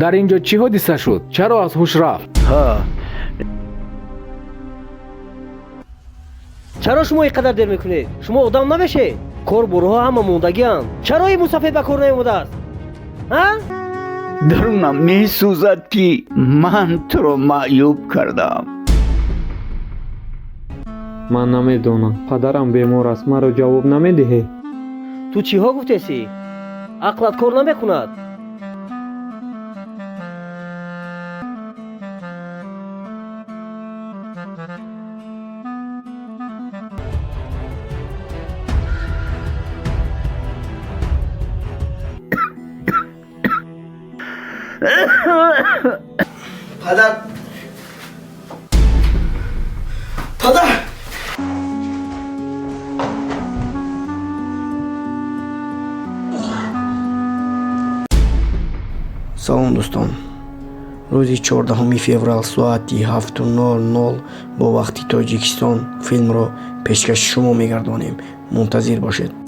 дар ин ҷо чӣ ҳодиса шуд? Чаро аз ҳуш рафт? чаро шумо ин қадар дер мекунед? шумо одам намешед? корборҳо ҳама мондагианд. чаро ин мусафед ба кор наомадааст? дарунам месӯзад ки ман туро маъюб кардам. ман намедонам. падарам бемор аст. маро ҷавоб намедиҳӣ? ту чиҳо гуфтеси? ақлат кор намекунад. پدر салом дӯстон, рӯзи 14 феврал соати 7:00 бо вақти Тоҷикистон филмро пешкаши шумо мегардонем. Мунтазир бошед.